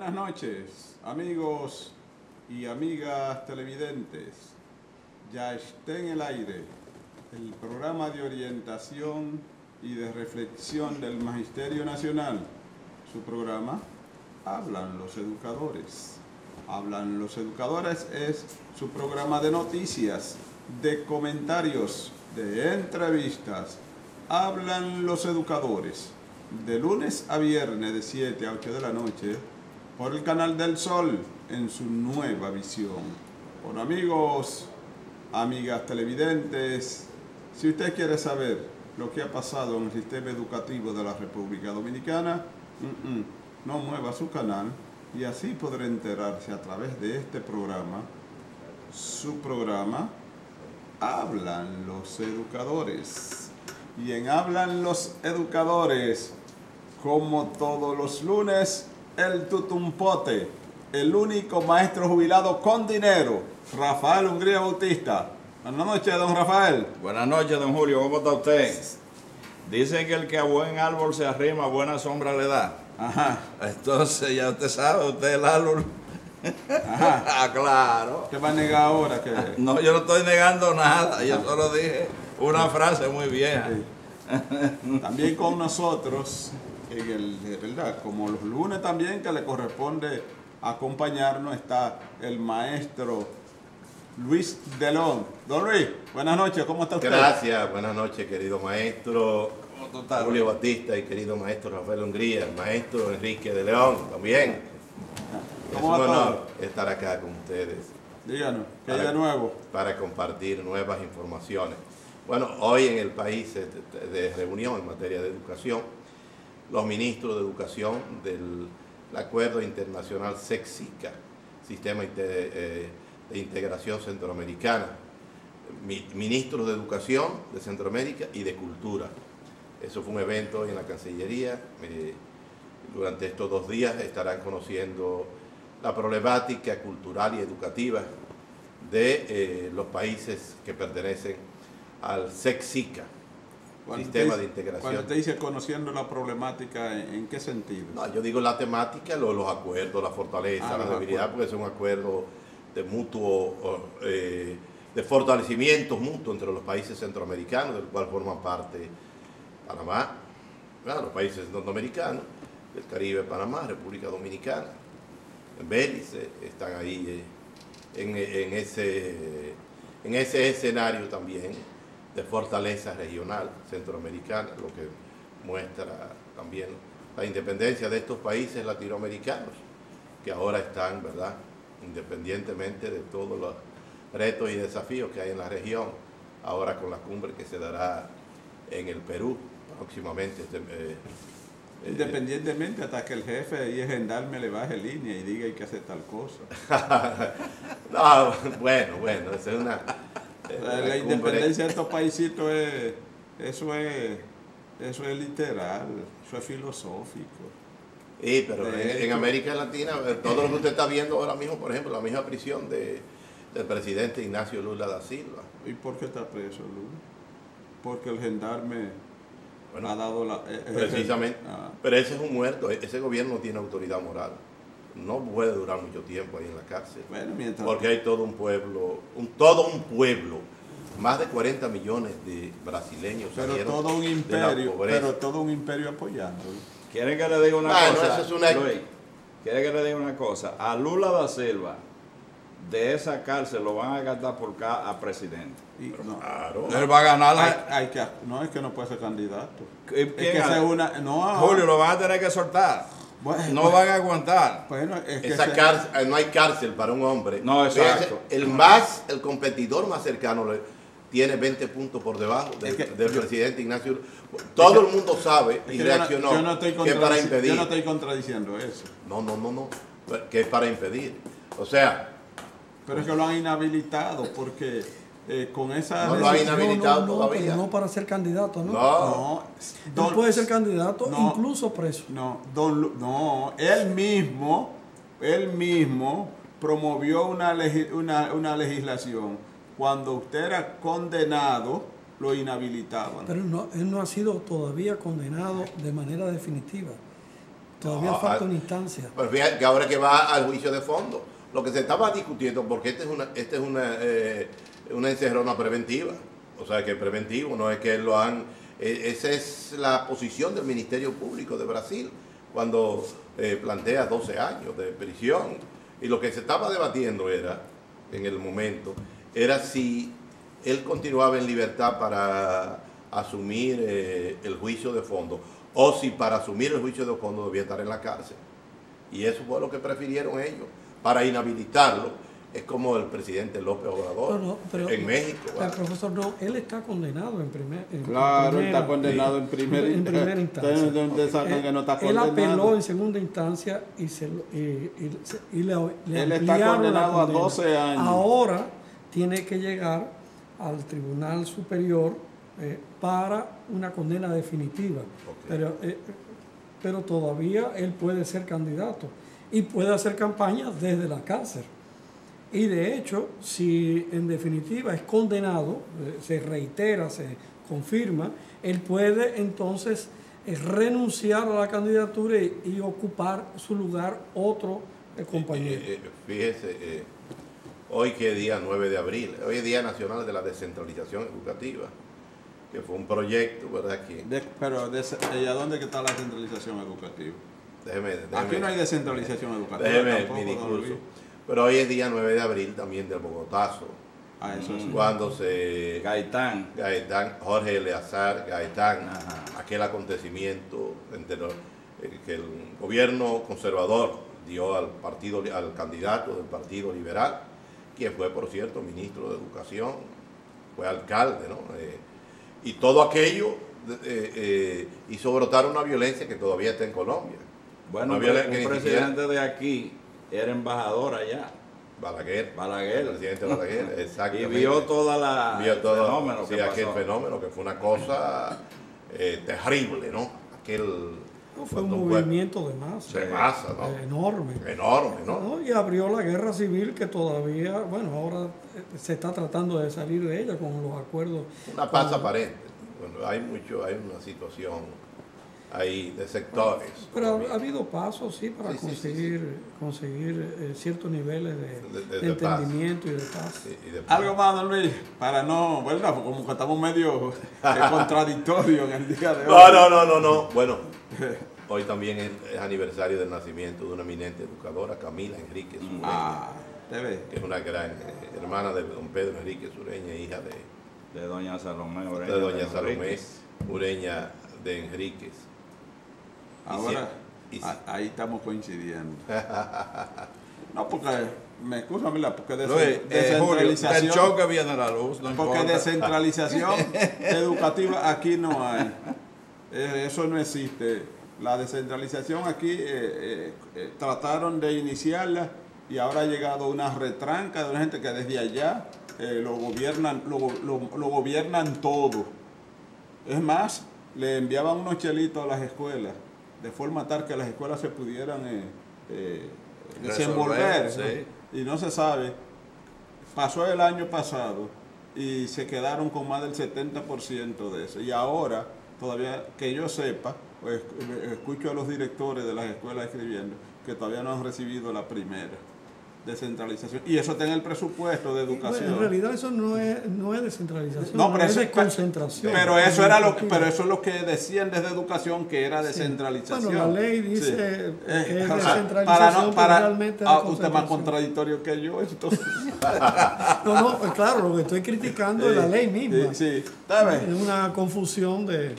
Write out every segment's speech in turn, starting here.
Buenas noches, amigos y amigas televidentes. Ya está en el aire el programa de orientación y de reflexión del Magisterio Nacional. Su programa, Hablan los Educadores. Hablan los Educadores es su programa de noticias, de comentarios, de entrevistas. Hablan los Educadores, de lunes a viernes de 7 a 8 de la noche, por el canal del Sol, en su nueva visión. Bueno, amigos, amigas televidentes, si usted quiere saber lo que ha pasado en el sistema educativo de la República Dominicana, no mueva su canal y así podrá enterarse a través de este programa, su programa, Hablan los Educadores. Y en Hablan los Educadores, como todos los lunes, el tutumpote, el único maestro jubilado con dinero, Rafael Hungría Bautista. Buenas noches, don Rafael. Buenas noches, don Julio. ¿Cómo está usted? Dicen que el que a buen árbol se arrima, buena sombra le da. Ajá. Entonces, ya usted sabe, usted el árbol. Ajá. Ah, claro. ¿Qué va a negar ahora? Que... No, yo no estoy negando nada. Yo solo dije una frase muy vieja. Sí. También con nosotros, ¿verdad? Como los lunes también que le corresponde acompañarnos, está el maestro Luis de León. Don Luis, buenas noches, ¿cómo está usted? Gracias, buenas noches, querido maestro ¿Cómo tú estás, Julio Luis? Batista y querido maestro Rafael Hungría, maestro Enrique de León, también. Es un ¿Cómo va honor todo? estar acá con ustedes Díganos, ¿qué hay de nuevo? para compartir nuevas informaciones. Bueno, hoy en el país de reunión en materia de educación, los ministros de educación del Acuerdo Internacional SEC-SICA, Sistema de Integración Centroamericana, ministros de Educación de Centroamérica y de Cultura. Eso fue un evento en la Cancillería. Durante estos 2 días estarán conociendo la problemática cultural y educativa de los países que pertenecen al SEC-SICA, Sistema de Integración. Cuando usted dice conociendo la problemática, ¿en qué sentido? No, yo digo la temática, los acuerdos, la fortaleza, la debilidad, porque es un acuerdo de mutuo, de fortalecimiento mutuo entre los países centroamericanos, del cual forman parte Panamá, los países norteamericanos, del Caribe, Panamá, República Dominicana, Belice, están ahí en ese escenario también de fortaleza regional centroamericana, lo que muestra también la independencia de estos países latinoamericanos, que ahora están, ¿verdad?, independientemente de todos los retos y desafíos que hay en la región, ahora con la cumbre que se dará en el Perú próximamente. Independientemente hasta que el jefe y el gendarme le baje línea y diga hay que hacer tal cosa. No, bueno, esa es una... La independencia de estos paisitos eso es literal, eso es filosófico. Sí, pero en América Latina, todo lo que usted está viendo ahora mismo, por ejemplo, la misma prisión del presidente Ignacio Lula da Silva. ¿Y por qué está preso Lula? Porque el gendarme ha dado la... Precisamente, pero ese es un muerto, ese gobierno no tiene autoridad moral. No puede durar mucho tiempo ahí en la cárcel. Bueno, mientras... Porque hay todo un pueblo, más de 40 millones de brasileños pero salieron todo un de la imperio, pobreza. pero todo un imperio apoyándolo. ¿Quiere que le diga una cosa? Eso es una... Luis, ¿quiere que le diga una cosa? A Lula da Silva, de esa cárcel lo van a gastar por cada presidente. Y, no, Claro. Él va a ganar. no, es que no puede ser candidato. ¿Quién Es que gana? sea una... No, Julio, lo van a tener que soltar. Bueno, No van a aguantar. Bueno, es que Esa cárcel, no hay cárcel para un hombre. No, exacto. Fíjense, el competidor más cercano tiene 20 puntos por debajo del presidente Ignacio Lula. Todo el mundo sabe y reaccionó yo no estoy que es para impedir. Yo no estoy contradiciendo eso. No, que es para impedir. O sea, Pero es que lo han inhabilitado porque con esa... No lo han inhabilitado pero todavía. no para ser candidato, ¿no? no. No puede ser candidato, no, incluso preso. No, él mismo promovió una legislación. Cuando usted era condenado, lo inhabilitaban. Pero él no ha sido todavía condenado de manera definitiva. Todavía falta una instancia. Pero fíjate que ahora que va al juicio de fondo, lo que se estaba discutiendo, porque esta es una encerrona preventiva, o sea que es preventivo, no es que lo han... esa es la posición del Ministerio Público de Brasil, cuando plantea 12 años de prisión, y lo que se estaba debatiendo era, en el momento, era si él continuaba en libertad para asumir el juicio de fondo, o si para asumir el juicio de fondo debía estar en la cárcel. Y eso fue lo que prefirieron ellos, para inhabilitarlo. Es como el presidente López Obrador en México. El profesor, no, él está condenado en primera Claro, está condenado en primera instancia. ¿Dónde sacan que no está condenado? Él apeló en segunda instancia y le él está condenado a 12 años. Ahora tiene que llegar al Tribunal Superior para una condena definitiva. Okay. Pero todavía él puede ser candidato y puede hacer campaña desde la cárcel. Y de hecho, si en definitiva es condenado, se reitera, se confirma, él puede entonces renunciar a la candidatura y ocupar su lugar otro compañero. Fíjese, hoy que es día 9 de abril, hoy es Día Nacional de la Descentralización Educativa, que fue un proyecto, ¿verdad? Pero ¿y a dónde está la descentralización educativa? Déjeme, aquí no hay descentralización educativa. Déjeme mi discurso. Pero hoy es día 9 de abril también del Bogotazo. Eso sí. Cuando se... Gaitán, Jorge Eleazar Gaitán, aquel acontecimiento que el gobierno conservador dio al candidato del Partido Liberal, quien fue, por cierto, ministro de Educación, fue alcalde, ¿no? Y todo aquello hizo brotar una violencia que todavía está en Colombia. Bueno, un presidente de aquí era embajador allá. Balaguer. El presidente Balaguer, exactamente. Y vio todo fenómeno que pasó. Aquel fenómeno que fue una cosa terrible, ¿no? Fue un movimiento de masa. ¿no? Enorme, ¿no? Y abrió la guerra civil que todavía, bueno, ahora se está tratando de salir de ella con los acuerdos. Una paz aparente. Bueno, hay una situación ahí de sectores. Pero ha habido pasos, sí, para conseguir ciertos niveles de entendimiento y de paz. Algo más, don Luis, para no, bueno, como que estamos medio contradictorios en el día de hoy. No. Bueno, hoy también es aniversario del nacimiento de una eminente educadora, Camila Enríquez Ureña, que es una gran hermana de don Pedro Enríquez Ureña, hija de doña Salomé Ureña. De doña Salomé Ureña de Enríquez. Ahora, ahí estamos coincidiendo. No, porque, me excusa, porque descentralización... el choque viene a la luz, no porque importa. Descentralización educativa aquí no hay. Eso no existe. La descentralización aquí trataron de iniciarla y ahora ha llegado una retranca de una gente que desde allá lo gobiernan todo. Es más, le enviaban unos chelitos a las escuelas de forma tal que las escuelas se pudieran desenvolver, sí. ¿no? Y no se sabe. Pasó el año pasado y se quedaron con más del 70% de eso. Y ahora, todavía que yo sepa, pues, escucho a los directores de las escuelas escribiendo que todavía no han recibido la primera descentralización. Y eso está en el presupuesto de educación. Bueno, en realidad eso no es descentralización, no, pero es eso, desconcentración. Pero eso es lo que decían desde educación, que era descentralización. Bueno, la ley dice que es pero descentralización, realmente es usted es más contradictorio que yo. Entonces. No, pues claro, lo que estoy criticando es la ley misma. Sí. Es una confusión de...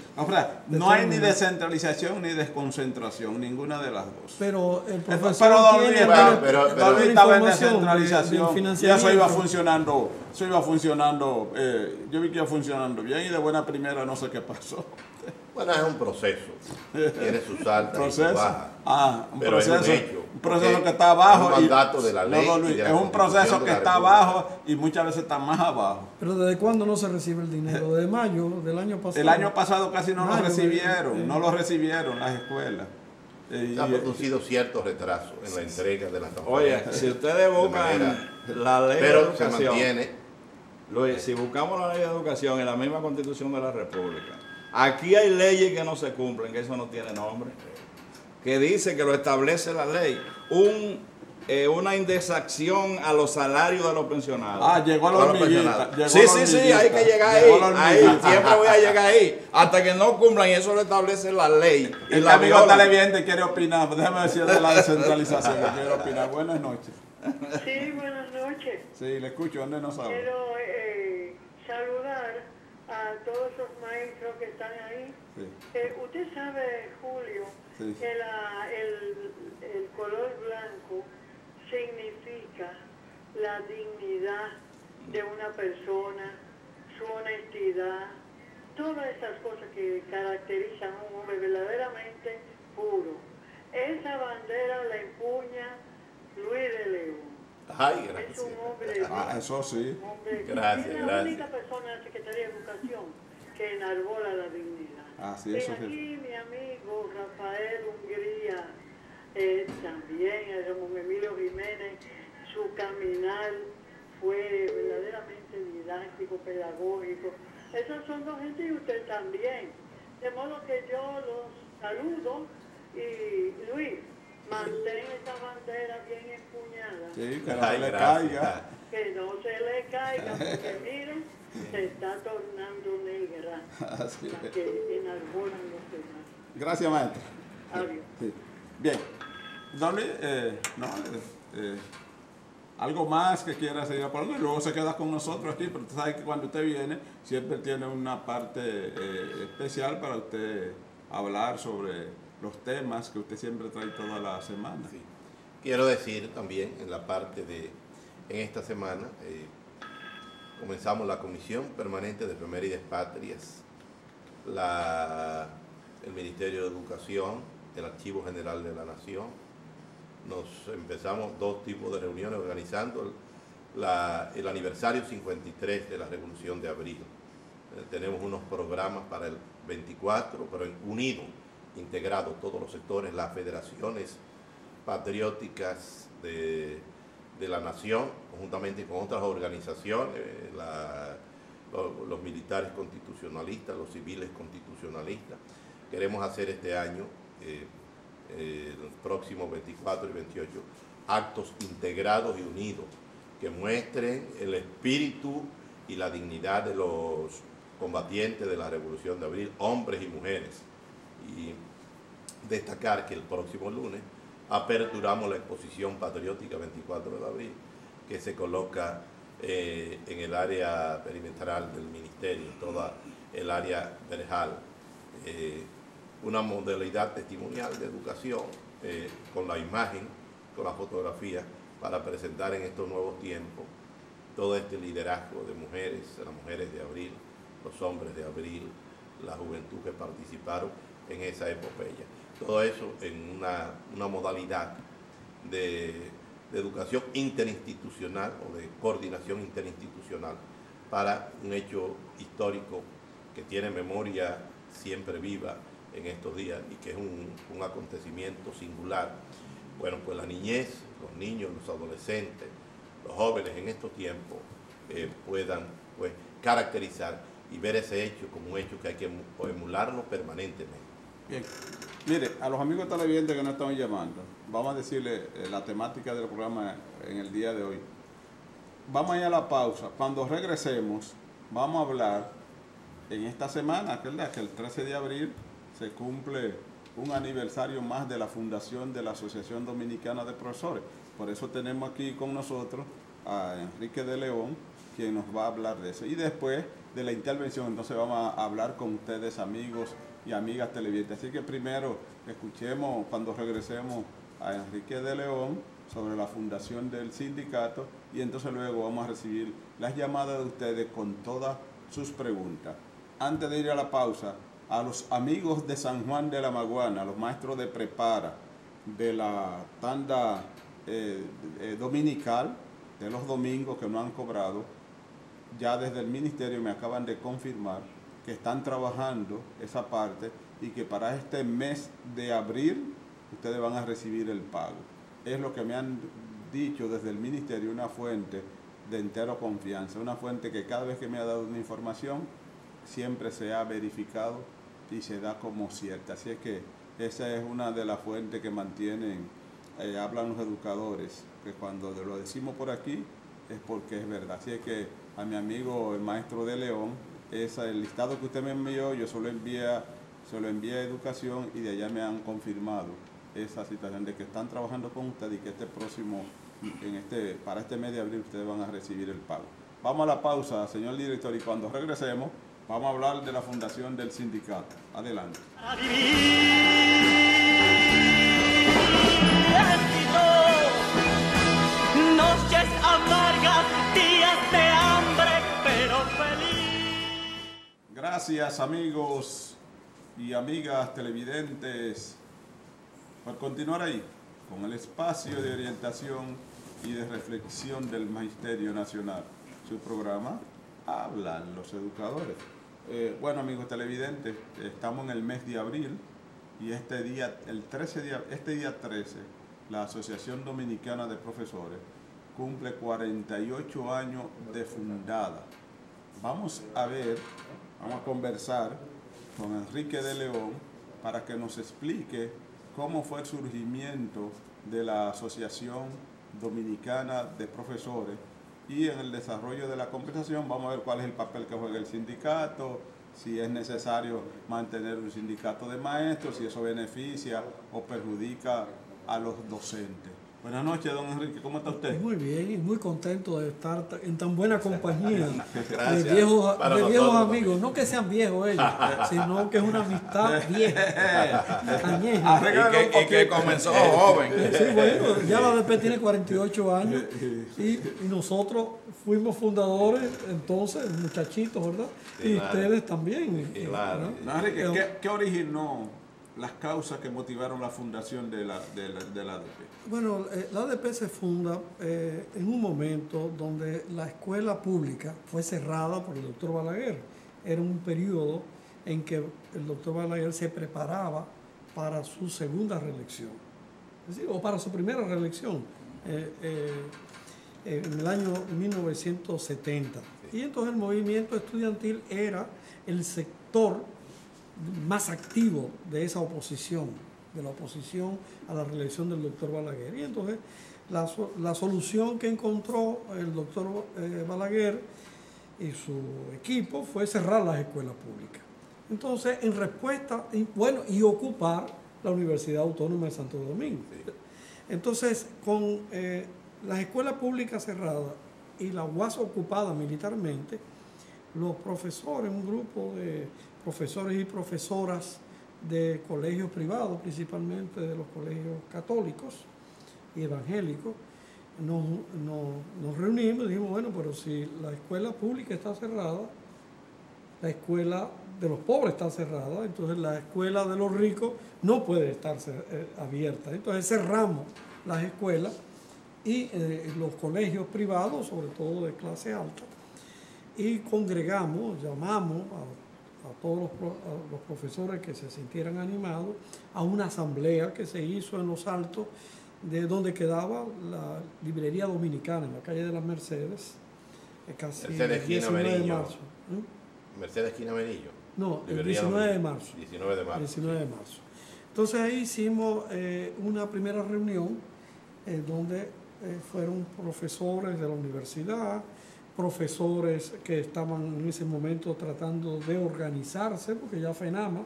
No hay ni descentralización ni desconcentración, ninguna de las dos. Pero el profesor estaba en descentralización y eso iba funcionando, yo vi que iba funcionando bien y de buena primera no sé qué pasó. Bueno, es un proceso, tiene sus altas y sus bajas. Un proceso que está abajo. Es un mandato de la ley. Es un proceso que está abajo y muchas veces está más abajo. ¿Pero desde cuándo no se recibe el dinero? ¿Desde mayo del año pasado? El año pasado casi no lo recibieron las escuelas. Se ha producido ciertos retrasos en la entrega de las campañas. Oye, si ustedes buscan la ley de educación, se mantiene. Luis, si buscamos la ley de educación en la misma Constitución de la República, aquí hay leyes que no se cumplen, que eso no tiene nombre. que dice que lo establece la ley, una indexación a los salarios de los pensionados. Ah, llegó a la hormiguita. Sí, hay que llegar ahí, siempre voy a llegar ahí, hasta que no cumplan, y eso lo establece la ley. Y el amigo televidente quiere opinar, déjame decir de la descentralización, que quiere opinar. Buenas noches. Sí, buenas noches. Sí, le escucho, ¿dónde nos habla? Quiero saludar a todos los maestros que están ahí. Sí. Usted sabe, Julio, Sí. que el color blanco significa la dignidad de una persona, su honestidad, todas esas cosas que caracterizan a un hombre verdaderamente puro. Esa bandera la empuña Luis de León. Ay, Es gracias. un hombre, Eso sí. un hombre, Gracias, es la gracias. única persona en la Secretaría de Educación que enarbola la dignidad. Así, Y eso sí. aquí mi amigo Rafael Hungría, también Ramón Emilio Jiménez, su caminar fue verdaderamente didáctico, pedagógico. Esos son dos gente y usted también. De modo que yo los saludo y Luis, mantén esa bandera bien empuñada. Sí, que no Ay, se le gracias. caiga. Que no se le caiga, porque miren, se está tornando negra Así la es. que enarbolan los demás. Gracias, maestro. Adiós. Sí. Bien. Don Luis, algo más que quiera seguir hablando y luego se queda con nosotros aquí, pero usted sabe que cuando usted viene siempre tiene una parte especial para usted hablar sobre los temas que usted siempre trae toda la semana. Sí. Quiero decir también en la parte en esta semana, comenzamos la Comisión Permanente de Efemérides Patrias, el Ministerio de Educación, el Archivo General de la Nación. Nos empezamos 2 tipos de reuniones organizando el aniversario 53 de la Revolución de Abril. Tenemos unos programas para el 24, pero unidos, integrados todos los sectores, las federaciones patrióticas de la nación, conjuntamente con otras organizaciones, los militares constitucionalistas, los civiles constitucionalistas. Queremos hacer este año, el próximo 24 y 28, actos integrados y unidos que muestren el espíritu y la dignidad de los combatientes de la Revolución de Abril, hombres y mujeres. Y destacar que el próximo lunes aperturamos la exposición patriótica 24 de abril, que se coloca en el área perimetral del ministerio, toda el área verjal. Una modalidad testimonial de educación con la imagen, con la fotografía, para presentar en estos nuevos tiempos todo este liderazgo de mujeres, las mujeres de abril, los hombres de abril, la juventud que participaron en esa epopeya. Todo eso en una modalidad de educación interinstitucional o de coordinación interinstitucional para un hecho histórico que tiene memoria siempre viva en estos días y que es un acontecimiento singular. Bueno, pues la niñez, los niños, los adolescentes, los jóvenes en estos tiempos puedan pues caracterizar y ver ese hecho como un hecho que hay que emularlo permanentemente. Bien. Mire, a los amigos televidentes que nos están llamando, vamos a decirle la temática del programa en el día de hoy. Vamos a ir a la pausa. Cuando regresemos, vamos a hablar en esta semana, ¿verdad? Que el 13 de abril se cumple un aniversario más de la fundación de la Asociación Dominicana de Profesores. Por eso tenemos aquí con nosotros a Enrique de León, quien nos va a hablar de eso. Y después de la intervención, entonces vamos a hablar con ustedes, amigos y amigas televidentes. Así que primero escuchemos, cuando regresemos, a Enrique de León sobre la fundación del sindicato y entonces luego vamos a recibir las llamadas de ustedes con todas sus preguntas. Antes de ir a la pausa, a los amigos de San Juan de la Maguana, los maestros de prepara de la tanda dominical, de los domingos que no han cobrado, ya desde el ministerio me acaban de confirmar que están trabajando esa parte y que para este mes de abril ustedes van a recibir el pago. Es lo que me han dicho desde el ministerio, una fuente de entera confianza, una fuente que cada vez que me ha dado una información siempre se ha verificado y se da como cierta. Así es que esa es una de las fuentes que mantienen, hablan los educadores, que cuando lo decimos por aquí es porque es verdad. Así es que a mi amigo el maestro de León, el listado que usted me envió, yo se lo envié a Educación y de allá me han confirmado esa situación de que están trabajando con usted y que para este mes de abril ustedes van a recibir el pago. Vamos a la pausa, señor director, y cuando regresemos vamos a hablar de la fundación del sindicato. Adelante. Noches amargas, días de hambre, pero feliz. Gracias, amigos y amigas televidentes, por continuar ahí con el espacio de orientación y de reflexión del Magisterio Nacional. Su programa Hablan los Educadores. Bueno, amigos televidentes, estamos en el mes de abril y este día 13, la Asociación Dominicana de Profesores cumple 48 años de fundada. Vamos a conversar con Enrique de León para que nos explique cómo fue el surgimiento de la Asociación Dominicana de Profesores, y en el desarrollo de la conversación vamos a ver cuál es el papel que juega el sindicato, si es necesario mantener un sindicato de maestros, si eso beneficia o perjudica a los docentes. Buenas noches, don Enrique, ¿cómo está usted? Muy bien y muy contento de estar en tan buena compañía Gracias. de viejos amigos, también. no que sean viejos ellos, sino que es una amistad vieja, añeja. Y que comenzó joven. Sí, bueno, ya la ADP tiene 48 años y nosotros fuimos fundadores, entonces, muchachitos, ¿verdad? Y Claro. ustedes también. Claro. Don Enrique, ¿qué originó las causas que motivaron la fundación de la ADP? Bueno, la ADP se funda en un momento donde la escuela pública fue cerrada por el doctor Balaguer. Era un periodo en que el doctor Balaguer se preparaba para su segunda reelección, es decir, o para su primera reelección en el año 1970. Y entonces el movimiento estudiantil era el sector más activo de esa oposición, de la oposición a la reelección del doctor Balaguer. Y entonces la solución que encontró el doctor Balaguer y su equipo fue cerrar las escuelas públicas. Entonces, en respuesta, y ocupar la Universidad Autónoma de Santo Domingo. Entonces, con las escuelas públicas cerradas y la UAS ocupada militarmente, los profesores, un grupo de profesores y profesoras de colegios privados, principalmente de los colegios católicos y evangélicos, nos reunimos y dijimos, bueno, pero si la escuela pública está cerrada, la escuela de los pobres está cerrada, entonces la escuela de los ricos no puede estar abierta. Entonces cerramos las escuelas y los colegios privados, sobre todo de clase alta, y congregamos, llamamos a todos los profesores que se sintieran animados a una asamblea que se hizo en Los Altos, de donde quedaba la librería dominicana, en la calle de las Mercedes, casi el 19 de marzo. Mercedes Esquina Menillo. No, el Librería 19 de marzo. 19 de marzo. 19 de marzo. Entonces ahí hicimos una primera reunión donde fueron profesores de la universidad, profesores que estaban en ese momento tratando de organizarse, porque ya FENAMA,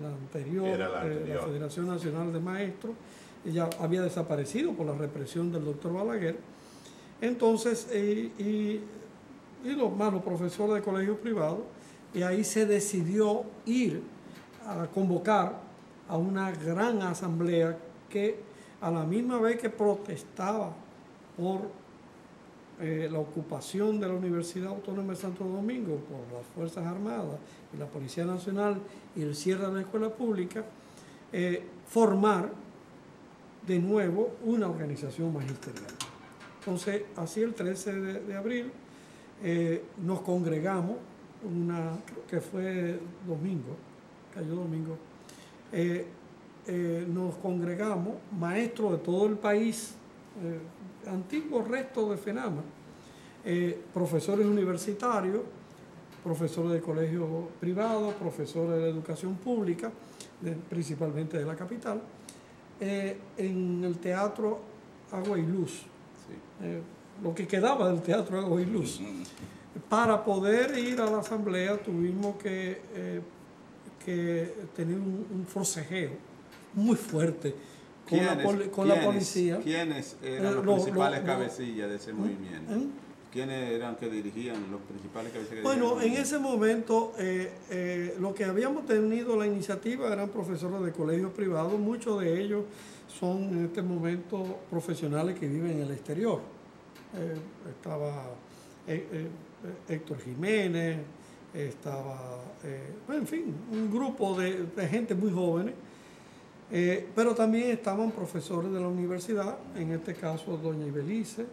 la anterior. La Federación Nacional de Maestros, ya había desaparecido por la represión del doctor Balaguer. Entonces, los profesores de colegios privados, y ahí se decidió ir a convocar a una gran asamblea que a la misma vez que protestaba por la ocupación de la Universidad Autónoma de Santo Domingo por las Fuerzas Armadas y la Policía Nacional y el cierre de la escuela pública, formar de nuevo una organización magisterial. Entonces, así el 13 de abril nos congregamos, creo que fue domingo, cayó domingo, nos congregamos maestros de todo el país, antiguos restos de FENAMA, profesores universitarios, profesores de colegios privados, profesores de educación pública, principalmente de la capital, en el Teatro Agua y Luz, Sí. lo que quedaba del Teatro Agua y Luz. Para poder ir a la asamblea tuvimos que tener un forcejeo muy fuerte con la policía. ¿Quiénes eran los principales cabecillas de ese movimiento? ¿Quiénes eran que dirigían los principales cabecillas? Bueno, en ese momento lo que habíamos tenido la iniciativa eran profesores de colegios privados, muchos de ellos son en este momento profesionales que viven en el exterior. Estaba Héctor Jiménez, estaba, en fin, un grupo de gente muy jóvenes, pero también estaban profesores de la universidad, en este caso doña Ibelice,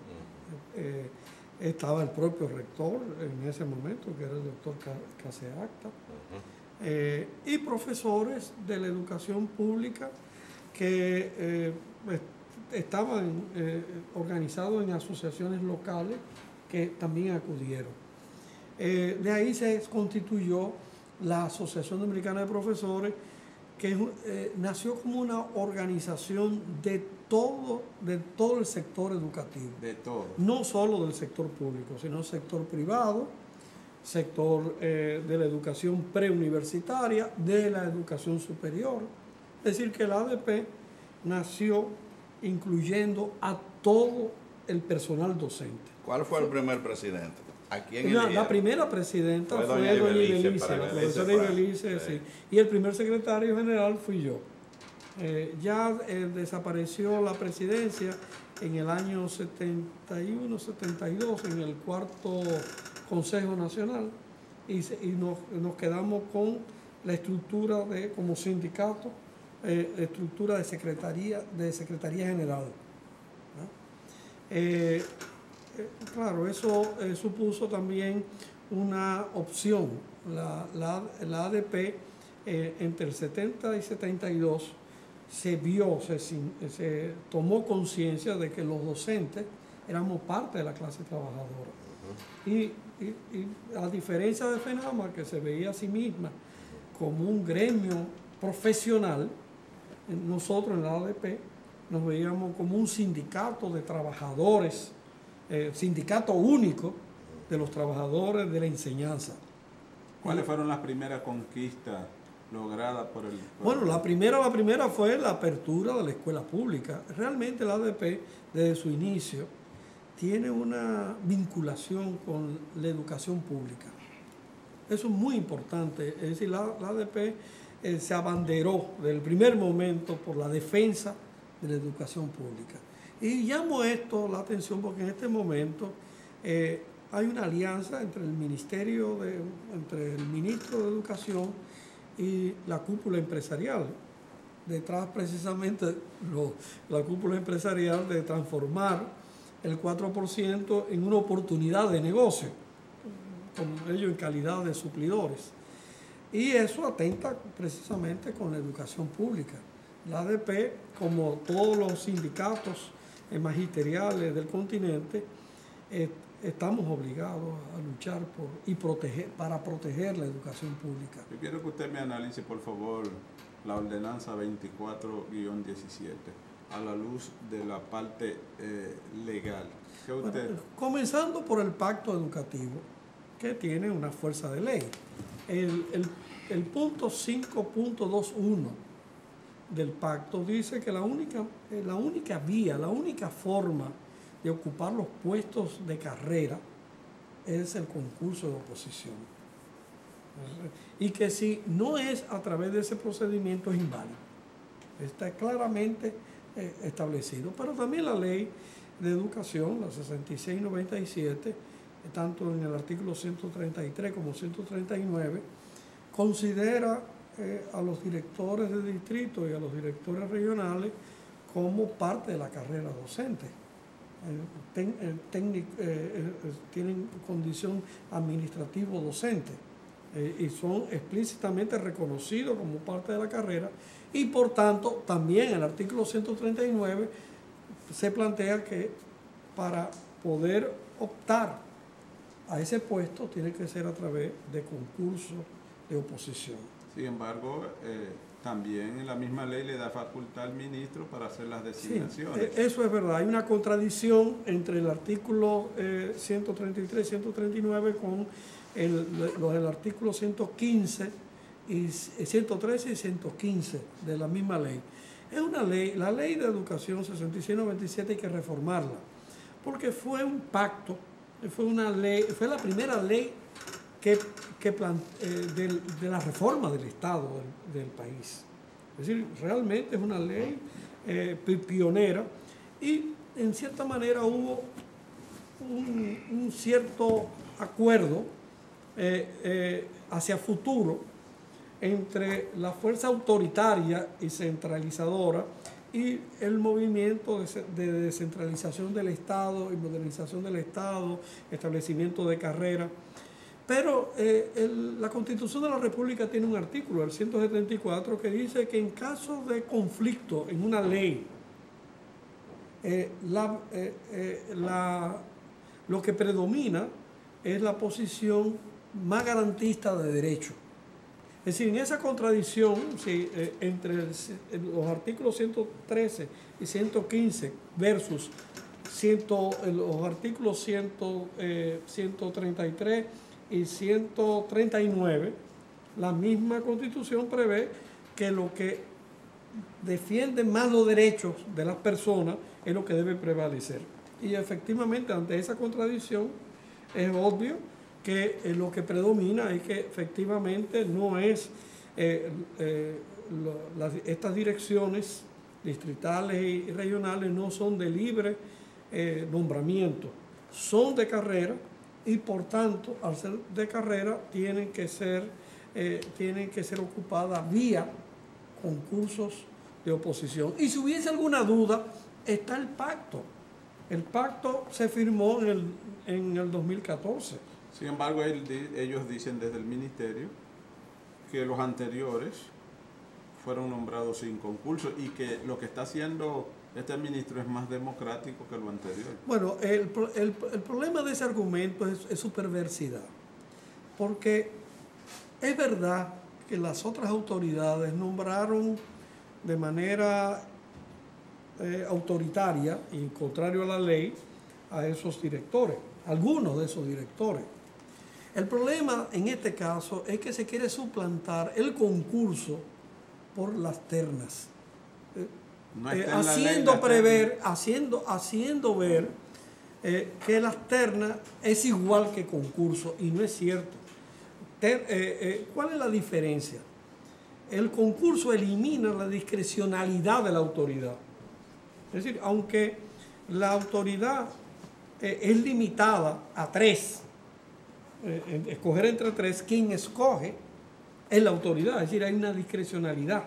estaba el propio rector en ese momento, que era el doctor Caseacta, y profesores de la educación pública que estaban organizados en asociaciones locales que también acudieron. De ahí se constituyó la Asociación Dominicana de Profesores, que nació como una organización de todo el sector educativo. De todo. No solo del sector público, sino sector privado, sector de la educación preuniversitaria, de la educación superior. Es decir, que la ADP nació incluyendo a todo el personal docente. ¿Cuál fue el primer presidente? ¿A quién La primera presidenta fue doña Ibelice, la profesora Ibelice, sí. Y el primer secretario general fui yo. Ya desapareció la presidencia en el año 71, 72, en el cuarto Consejo Nacional, y nos quedamos con la estructura como sindicato, estructura de Secretaría General, ¿no? Claro, eso supuso también una opción. La ADP entre el 70 y 72 se tomó conciencia de que los docentes éramos parte de la clase trabajadora. Y a diferencia de FENAMA, que se veía a sí misma como un gremio profesional, nosotros en la ADP nos veíamos como un sindicato de trabajadores, sindicato único de los trabajadores de la enseñanza. ¿Cuáles fueron las primeras conquistas logradas por el... Bueno, la primera fue la apertura de la escuela pública. Realmente la ADP, desde su inicio, tiene una vinculación con la educación pública. Eso es muy importante. Es decir, la ADP se abanderó desde el primer momento por la defensa de la educación pública. Y llamo esto la atención porque en este momento hay una alianza entre el entre el ministro de Educación y la cúpula empresarial. Detrás precisamente la cúpula empresarial de transformar el 4% en una oportunidad de negocio, con ellos en calidad de suplidores. Y eso atenta precisamente con la educación pública. La ADP, como todos los sindicatos magisteriales del continente, estamos obligados a luchar para proteger la educación pública. Yo quiero que usted me analice, por favor, la ordenanza 24-17 a la luz de la parte legal. ¿Qué usted? Bueno, comenzando por el pacto educativo, que tiene una fuerza de ley. El punto 5.21 del pacto dice que la única vía, la única forma de ocupar los puestos de carrera es el concurso de oposición. Y que si no es a través de ese procedimiento es inválido. Está claramente establecido. Pero también la ley de educación, la 6697, tanto en el artículo 133 como 139, considera a los directores de distrito y a los directores regionales como parte de la carrera docente. Tienen condición administrativo docente y son explícitamente reconocidos como parte de la carrera, y por tanto también en el artículo 139 se plantea que para poder optar a ese puesto tiene que ser a través de concurso de oposición. Sin embargo, también en la misma ley le da facultad al ministro para hacer las designaciones. Sí, eso es verdad. Hay una contradicción entre el artículo 133 y 139 con el artículo 115 y 113 y 115 de la misma ley. Es una ley, la ley de educación 6697 hay que reformarla, porque fue un pacto, fue una ley, fue la primera ley de la reforma del Estado del país. Es decir, realmente es una ley pionera y en cierta manera hubo un cierto acuerdo hacia futuro entre la fuerza autoritaria y centralizadora y el movimiento de descentralización del Estado y modernización del Estado, establecimiento de carreras. Pero la Constitución de la República tiene un artículo, el 174, que dice que en caso de conflicto en una ley, lo que predomina es la posición más garantista de derechos. Es decir, en esa contradicción entre los artículos 113 y 115 versus los artículos 133 y 139, la misma Constitución prevé que lo que defiende más los derechos de las personas es lo que debe prevalecer. Y efectivamente, ante esa contradicción, es obvio que lo que predomina es que efectivamente no es estas direcciones distritales y regionales no son de libre nombramiento, son de carrera y por tanto al ser de carrera tienen que ser ocupadas vía concursos de oposición. Y si hubiese alguna duda, está el pacto. El pacto se firmó en el 2014. Sin embargo, ellos dicen desde el ministerio que los anteriores fueron nombrados sin concurso y que lo que está haciendo este ministro es más democrático que lo anterior. Bueno, el problema de ese argumento es su perversidad, porque es verdad que las otras autoridades nombraron de manera autoritaria y contrario a la ley a esos directores, algunos de esos directores. El problema en este caso es que se quiere suplantar el concurso por las ternas, No haciendo ver que las ternas es igual que concurso, y no es cierto. ¿Cuál es la diferencia? El concurso elimina la discrecionalidad de la autoridad. Es decir, aunque la autoridad es limitada a 3, escoger entre 3, quien escoge es la autoridad, es decir, hay una discrecionalidad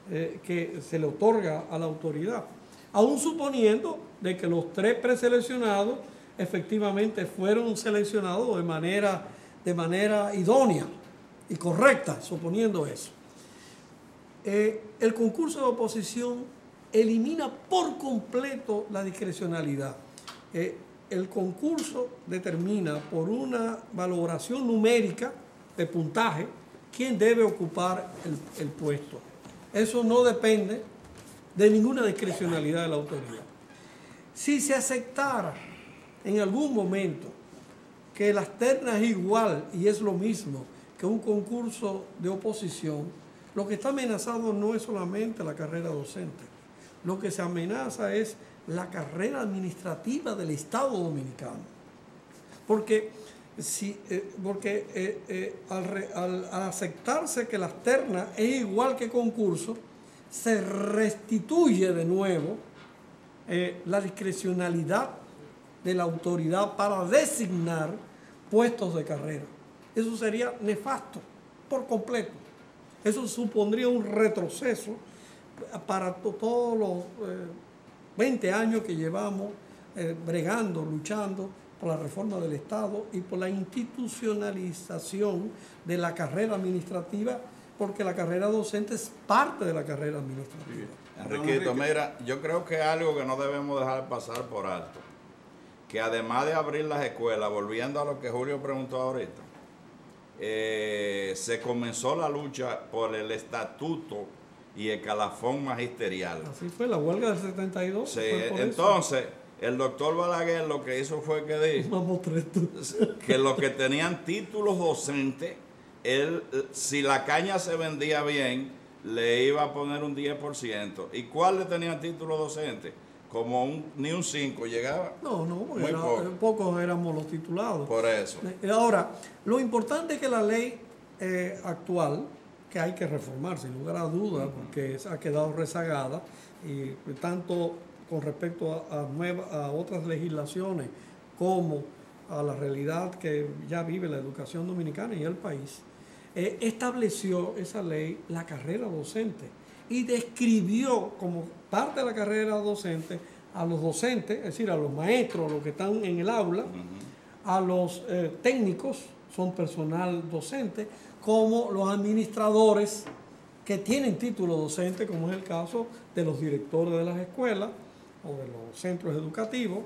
que se le otorga a la autoridad, aún suponiendo de que los 3 preseleccionados efectivamente fueron seleccionados de manera idónea y correcta, suponiendo eso. El concurso de oposición elimina por completo la discrecionalidad. El concurso determina por una valoración numérica de puntaje quién debe ocupar el puesto. Eso no depende de ninguna discrecionalidad de la autoridad. Si se aceptara en algún momento que las ternas es igual y es lo mismo que un concurso de oposición, lo que está amenazado no es solamente la carrera docente, lo que se amenaza es la carrera administrativa del Estado Dominicano. Porque al aceptarse que las ternas es igual que concurso, se restituye de nuevo la discrecionalidad de la autoridad para designar puestos de carrera. Eso sería nefasto por completo. Eso supondría un retroceso para todos los 20 años que llevamos bregando, luchando por la reforma del Estado y por la institucionalización de la carrera administrativa, porque la carrera docente es parte de la carrera administrativa. Enriquito, mira, yo creo que es algo que no debemos dejar pasar por alto. que además de abrir las escuelas, volviendo a lo que Julio preguntó ahorita, se comenzó la lucha por el estatuto y el escalafón magisterial. Así fue, la huelga del 72. Sí, entonces, el doctor Balaguer lo que hizo fue que dijo que los que tenían títulos docentes, él, si la caña se vendía bien, le iba a poner un 10%. ¿Y cuáles tenían títulos docentes? Como ni un 5 llegaba. No, porque pocos éramos los titulados. Por eso. Ahora, lo importante es que la ley actual, que hay que reformar, sin lugar a dudas, porque ha quedado rezagada, y tanto con respecto a otras legislaciones como a la realidad que ya vive la educación dominicana y el país, estableció esa ley la carrera docente y describió como parte de la carrera docente a los docentes, es decir, a los maestros, a los que están en el aula, a los técnicos, son personal docente, como los administradores que tienen título docente, como es el caso de los directores de las escuelas o de los centros educativos,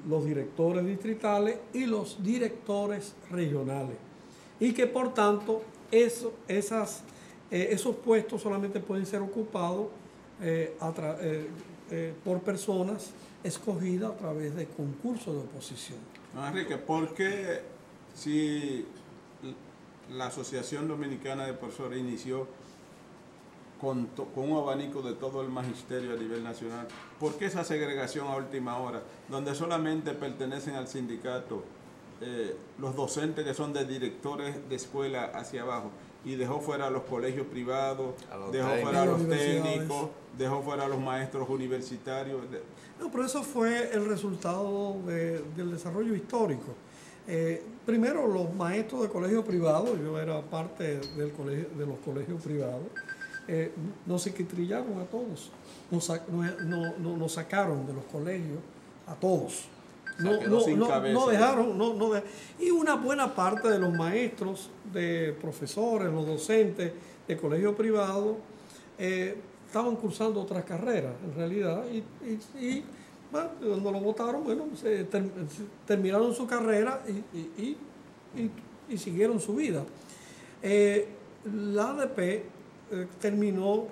los directores distritales y los directores regionales. Y que por tanto esos puestos solamente pueden ser ocupados por personas escogidas a través de concursos de oposición. Enrique, ¿por qué si la Asociación Dominicana de Profesores inició con un abanico de todo el magisterio a nivel nacional, por qué esa segregación a última hora, donde solamente pertenecen al sindicato los docentes que son de directores de escuela hacia abajo, y dejó fuera a los colegios privados, dejó fuera a los técnicos, dejó fuera a los maestros universitarios? No, pero eso fue el resultado del desarrollo histórico. Primero, los maestros de colegios privados, yo era parte de los colegios privados, nos sequitrillaron a todos, nos sacaron de los colegios a todos. No dejaron, y una buena parte de los maestros, de profesores, los docentes de colegios privados, estaban cursando otras carreras, en realidad, y bueno, cuando lo votaron, bueno, terminaron su carrera y siguieron su vida. La ADP terminó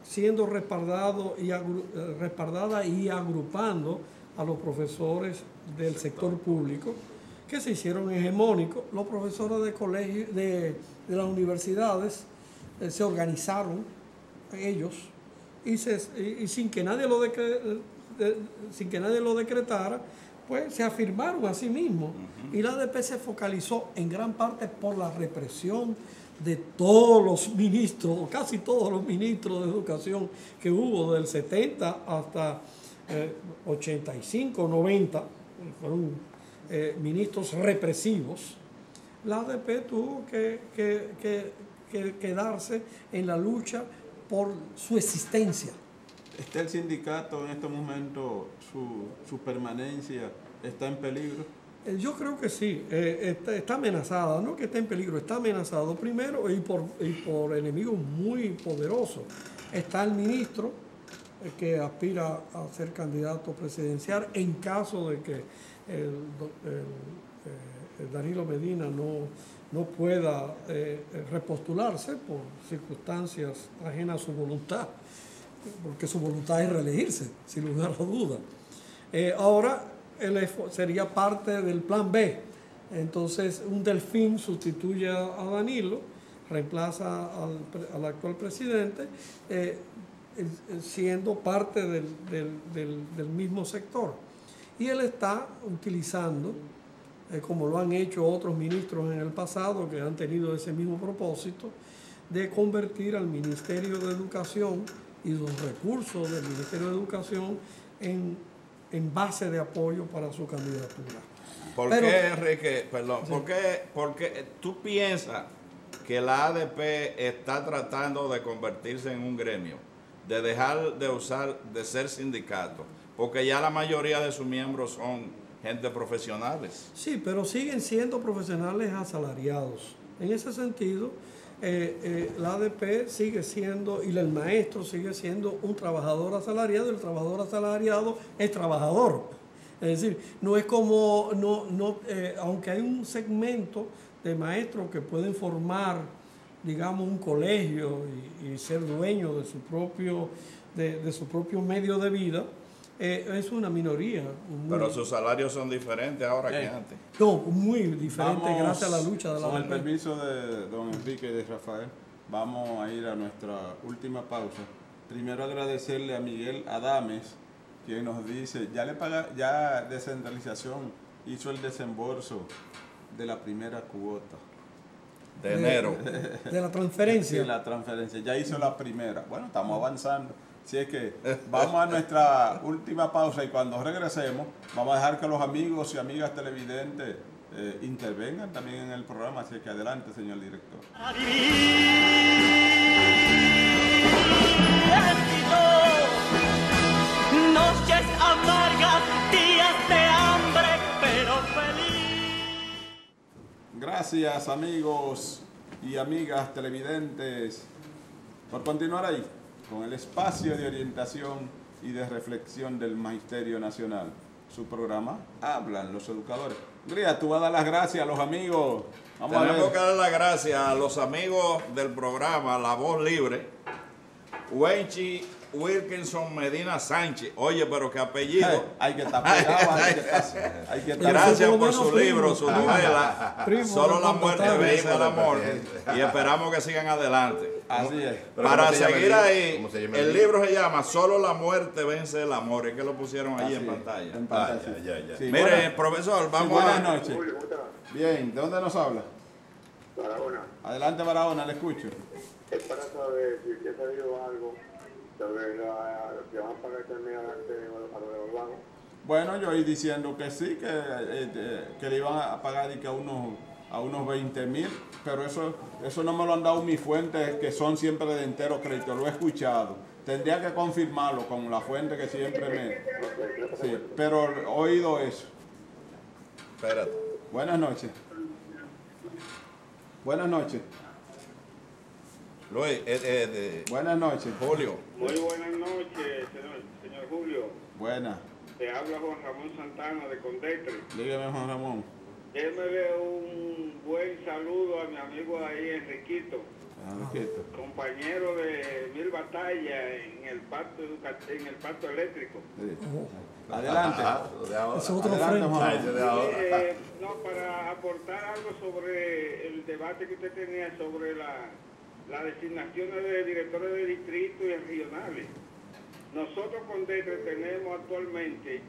siendo respaldada y agrupando a los profesores del sector público, que se hicieron hegemónicos. Los profesores de colegio, de las universidades se organizaron ellos y sin que nadie lo decretara, pues se afirmaron a sí mismos. Y la ADP se focalizó en gran parte por la represión de todos los ministros, o casi todos los ministros de educación que hubo del 70 hasta 85, 90, fueron ministros represivos. La ADP tuvo que quedarse en la lucha por su existencia. ¿Está el sindicato en este momento, su permanencia está en peligro? Yo creo que sí, está amenazada, no que esté en peligro, está amenazado primero y por enemigos muy poderosos. Está el ministro que aspira a ser candidato presidencial en caso de que Danilo Medina no pueda repostularse por circunstancias ajenas a su voluntad, porque su voluntad es reelegirse, sin lugar a duda. Ahora él sería parte del plan B. Entonces un Delfín sustituye a Danilo, reemplaza al actual presidente, siendo parte del mismo sector. Y él está utilizando, como lo han hecho otros ministros en el pasado que han tenido ese mismo propósito, de convertir al Ministerio de Educación y los recursos del Ministerio de Educación en base de apoyo para su candidatura. ¿Por qué, Enrique? Perdón, sí. ¿Por qué tú piensas que la ADP está tratando de convertirse en un gremio, de dejar de ser sindicato? Porque ya la mayoría de sus miembros son gente profesionales. Sí, pero siguen siendo profesionales asalariados. En ese sentido, la ADP sigue siendo, y el maestro sigue siendo un trabajador asalariado, y el trabajador asalariado es trabajador. Es decir, no es como, aunque hay un segmento de maestros que pueden formar, digamos, un colegio y ser dueños de su propio medio de vida, es una minoría. Pero sus salarios son diferentes ahora que antes. No, muy diferentes gracias a la lucha de la Con el mujer. permiso de don Enrique y de Rafael, vamos a ir a nuestra última pausa. Primero agradecerle a Miguel Adames, quien nos dice, ya descentralización hizo el desembolso de la primera cuota. De enero. De la transferencia. Sí, la transferencia, ya hizo la primera. Bueno, estamos avanzando. Así es que vamos a nuestra última pausa y cuando regresemos vamos a dejar que los amigos y amigas televidentes intervengan también en el programa. Así que adelante, señor director. A vivir noches amargas, días de hambre, pero feliz. Gracias, amigos y amigas televidentes, por continuar ahí con el espacio de orientación y de reflexión del Magisterio Nacional. Su programa Hablan los Educadores. Gría, tú vas a dar las gracias a los amigos. Tenemos que dar las gracias a los amigos del programa La Voz Libre, Wenchi Wilkinson Medina Sánchez. Oye, pero qué apellido. Hay que estar pegado, hay que estar. Gracias por menos su libro, su novela. Solo la muerte vence al amor. Y esperamos que sigan adelante. Así es. Para seguir ahí, el libro se llama Solo la muerte vence el amor. Es que lo pusieron allí en pantalla. En pantalla. ya. Sí, Mire, profesor, vamos buenas a... noches. Bien, ¿de dónde nos habla? Barahona, Adelante, Barahona, le escucho. es para saber si usted ha sabido algo sobre lo que van a pagar también adelante a los de los vagos. Bueno, yo oí diciendo que sí, que le iban a pagar y que a unos 20,000, pero eso no me lo han dado mis fuentes, que son siempre de entero crédito, lo he escuchado. Tendría que confirmarlo con la fuente que siempre me... Sí, pero he oído eso. Espérate. Buenas noches. Buenas noches. Luis, Buenas noches. Julio. Muy buenas noches, señor Julio. Buenas. Te habla Juan Ramón Santana de Condetre. Dígame, Juan Ramón. Démele un buen saludo a mi amigo ahí, Enriquito, compañero de 1000 batallas en el pacto eléctrico. Sí. Adelante. Es otro Adelante, frente. Juan. No, para aportar algo sobre el debate que usted tenía sobre las designaciones de directores de distrito y regionales. Nosotros con DETRE tenemos actualmente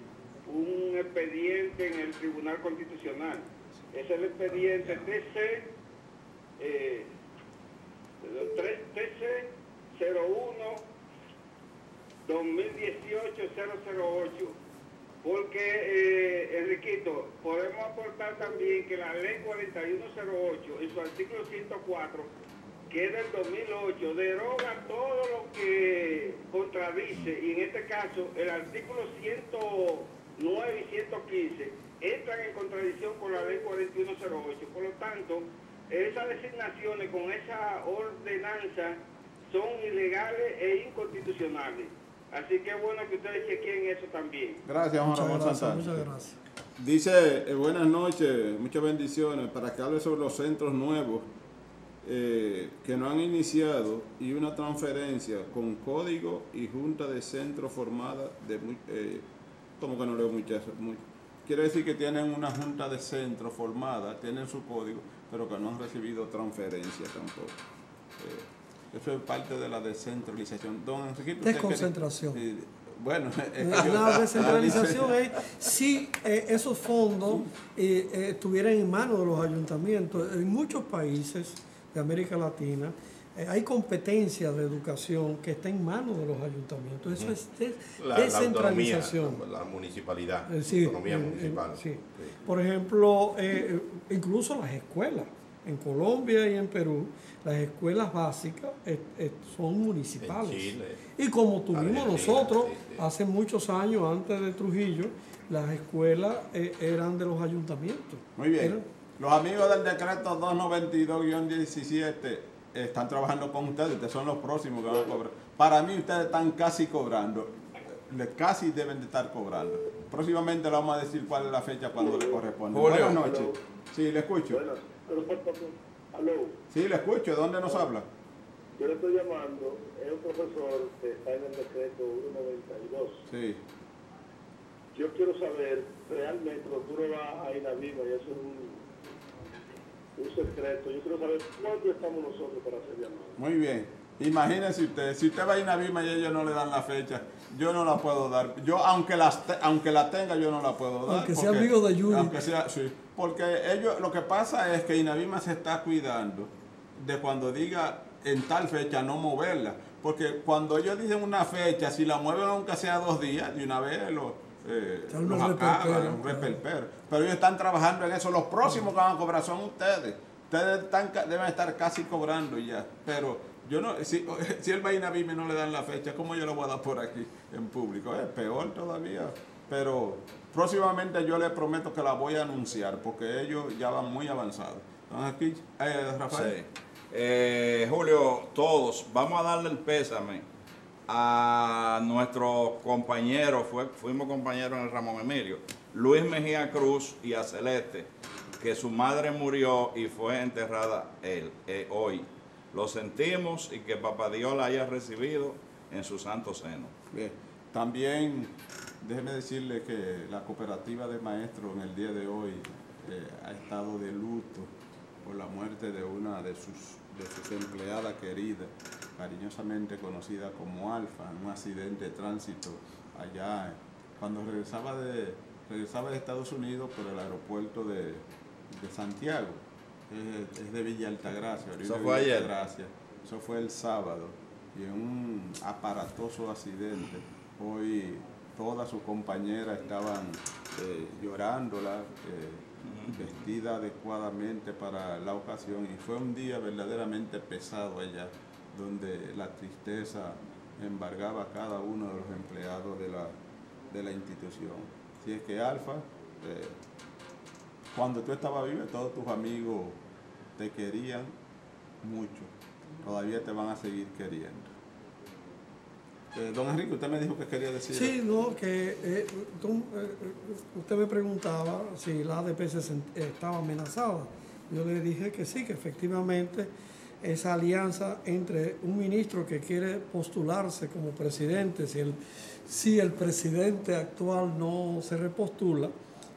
un expediente en el Tribunal Constitucional. Es el expediente TC 01 2018-008. Porque, Enriquito, podemos aportar también que la ley 4108, en su artículo 104, que es del 2008, deroga todo lo que contradice, y en este caso el artículo 109 y 115 entran en contradicción con la ley 4108. Por lo tanto, esas designaciones con esa ordenanza son ilegales e inconstitucionales. Así que es bueno que ustedes chequen eso también. Gracias, Juan Ramón Santana. Muchas gracias. Dice, buenas noches, muchas bendiciones, para que hable sobre los centros nuevos que no han iniciado y una transferencia con código y junta de centro formada de... como que no leo muchas... Quiere decir que tienen una junta de centro formada, tienen su código, pero que no han recibido transferencia tampoco. Eso es parte de la descentralización. Don Enriquito, Desconcentración. Bueno, la descentralización es si esos fondos estuvieran en manos de los ayuntamientos. En muchos países de América Latina hay competencia de educación que está en manos de los ayuntamientos. Eso es descentralización. La municipalidad, Sí, autonomía municipal. sí. Por ejemplo, incluso las escuelas. En Colombia y en Perú, las escuelas básicas son municipales. En Chile, y como tuvimos Argentina, nosotros sí. hace muchos años, antes de Trujillo, las escuelas eran de los ayuntamientos. muy bien. Los amigos del decreto 292-17 están trabajando con ustedes son los próximos que van a cobrar. Para mí ustedes están casi cobrando, casi deben de estar cobrando. próximamente le vamos a decir cuál es la fecha cuando le corresponde. Julio. Buenas noches. Sí, le escucho. Buenas. ¿Aló? Sí, le escucho. ¿De dónde nos habla? Yo le estoy llamando, es un profesor que está en el decreto 192. Sí. Yo quiero saber, realmente, porque uno va a Inavima y eso es un secreto. Yo quiero saber cuánto estamos nosotros para hacer llamadas. Muy bien. Imagínese usted, si usted va a Inavima y ellos no le dan la fecha, yo no la puedo dar. Yo, aunque la tenga, yo no la puedo dar. Aunque sea amigo de Yuri. Aunque sea, sí. Porque ellos, lo que pasa es que Inavima se está cuidando de cuando diga en tal fecha no moverla. Porque cuando ellos dicen una fecha, si la mueven aunque sea 2 días, de una vez los acaban, un reperpero. Pero ellos están trabajando en eso. Los próximos que van a cobrar son ustedes. Ustedes deben estar casi cobrando ya. Pero yo no, si él va a Inavima y no le dan la fecha, ¿cómo yo lo voy a dar por aquí en público? Es peor todavía. Pero próximamente yo les prometo que la voy a anunciar porque ellos ya van muy avanzados. Entonces aquí, Rafael. Sí. Julio, todos, vamos a darle el pésame a nuestro compañero, fuimos compañeros en el Ramón Emilio, Luis Mejía Cruz, y a Celeste, que su madre murió y fue enterrada hoy. Lo sentimos y que Papá Dios la haya recibido en su santo seno. Bien. También déjeme decirle que la cooperativa de maestros en el día de hoy ha estado de luto por la muerte de una de sus empleadas queridas, cariñosamente conocida como Alfa, en un accidente de tránsito allá cuando regresaba de Estados Unidos por el aeropuerto de Santiago. Es de Villa Altagracia. ¿Eso fue ayer? Eso fue el sábado. Y en un aparatoso accidente. Hoy todas sus compañeras estaban llorándola, vestida adecuadamente para la ocasión. Y fue un día verdaderamente pesado allá, donde la tristeza embargaba a cada uno de los empleados de la institución. Así es que Alfa, cuando tú estabas vivo, todos tus amigos te querían mucho. Todavía te van a seguir queriendo. Don Enrique, usted me dijo que quería decir... Sí, no, que usted me preguntaba si la ADP estaba amenazada. Yo le dije que sí, que efectivamente esa alianza entre un ministro que quiere postularse como presidente, si el presidente actual no se repostula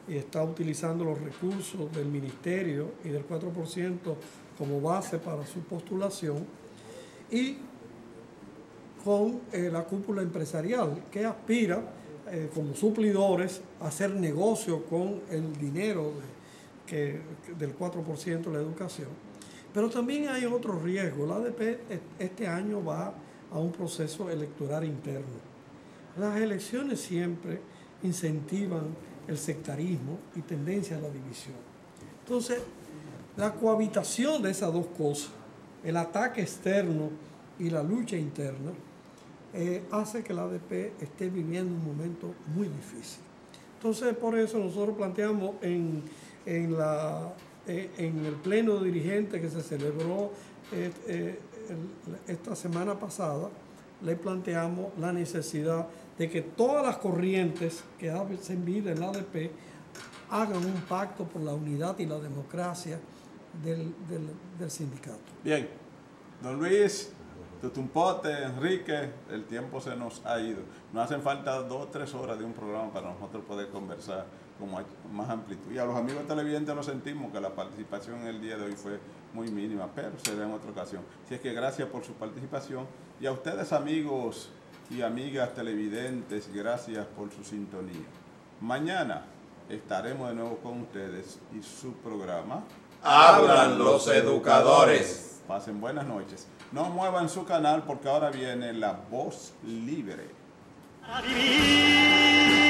y está utilizando los recursos del ministerio y del 4% como base para su postulación, y con la cúpula empresarial que aspira como suplidores a hacer negocio con el dinero del 4% de la educación. Pero también hay otro riesgo. La ADP este año va a un proceso electoral interno. Las elecciones siempre incentivan el sectarismo y tendencia a la división. Entonces, la cohabitación de esas dos cosas, el ataque externo y la lucha interna, hace que la ADP esté viviendo un momento muy difícil. Entonces, por eso nosotros planteamos en el pleno dirigente que se celebró esta semana pasada, le planteamos la necesidad de que todas las corrientes que hacen vida en la ADP hagan un pacto por la unidad y la democracia del sindicato. Bien, don Luis, Tutumpote, Enrique, el tiempo se nos ha ido. Nos hacen falta 2 o 3 horas de un programa para nosotros poder conversar con más amplitud. Y a los amigos televidentes lo sentimos que la participación en el día de hoy fue muy mínima, pero será en otra ocasión. Así es que gracias por su participación. Y a ustedes, amigos y amigas televidentes, gracias por su sintonía. Mañana estaremos de nuevo con ustedes y su programa Hablan los educadores. Pasen buenas noches. No muevan su canal porque ahora viene La Voz Libre. A vivir.